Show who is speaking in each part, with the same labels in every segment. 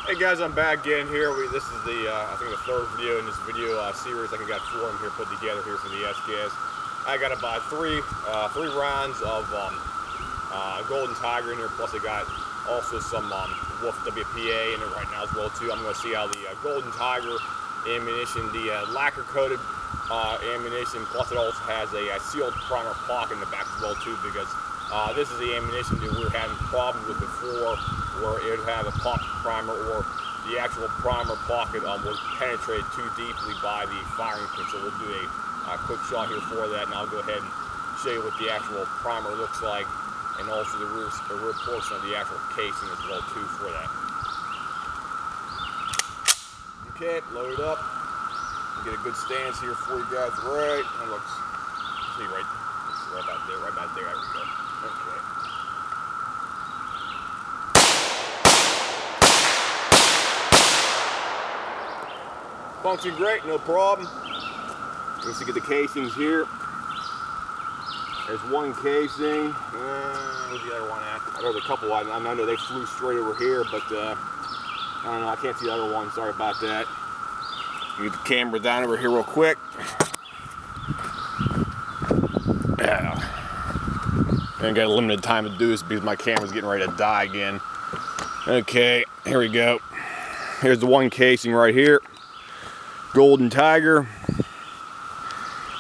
Speaker 1: Hey guys, I'm back again here. This is the I think the third video in this video series. I think I got 4 of them here put together here for the SKS. I got about three rounds of Golden Tiger in here. Plus I got also some Wolf WPA in it right now as well too. I'm going to see how the Golden Tiger ammunition, the lacquer coated ammunition. Plus it also has a sealed primer pocket in the back as well too, because this is the ammunition that we were having problems with before, where it would have a pop primer or the actual primer pocket would penetrate too deeply by the firing pin. So we'll do a quick shot here for that, and I'll go ahead and show you what the actual primer looks like, and also the rear portion of the actual casing as well too for that. Okay, load it up. Get a good stance here for you guys. Right, that looks, see right about there, right about there. There we go. Okay. Function great, no problem. Let's get the casings here. There's one casing. Where's the other one at? There's a couple. I know they flew straight over here, but I don't know. I can't see the other one. Sorry about that. Get the camera down over here real quick. Yeah. I got a limited time to do this because my camera's getting ready to die again. Okay, here we go. Here's the one casing right here. Golden Tiger.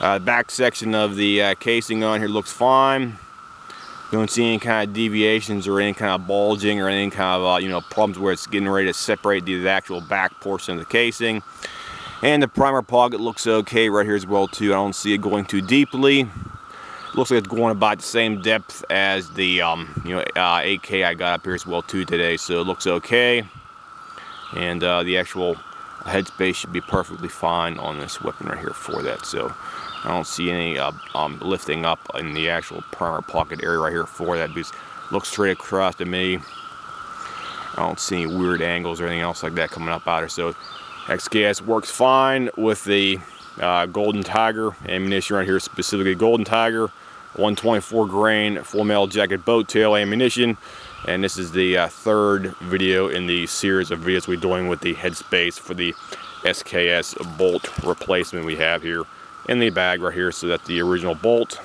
Speaker 1: Back section of the casing on here looks fine. Don't see any kind of deviations or any kind of bulging or any kind of problems where it's getting ready to separate the actual back portion of the casing. And the primer pocket looks okay right here as well too. I don't see it going too deeply. Looks like it's going about the same depth as the AK I got up here as well too today, so it looks okay. And the actual headspace should be perfectly fine on this weapon right here for that. So I don't see any lifting up in the actual primer pocket area right here for that, because it looks straight across to me. I don't see any weird angles or anything else like that coming up out here. So SKS works fine with the Golden Tiger ammunition right here, specifically Golden Tiger 124 grain full metal jacket boat tail ammunition. And this is the third video in the series of videos we're doing with the headspace for the SKS bolt replacement we have here in the bag right here. So that's the original bolt,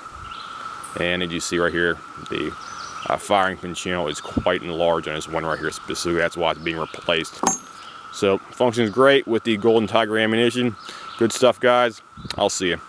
Speaker 1: and as you see right here, the firing pin channel is quite enlarged on this one right here specifically. That's why it's being replaced. So functions great with the Golden Tiger ammunition. Good stuff, guys. I'll see you.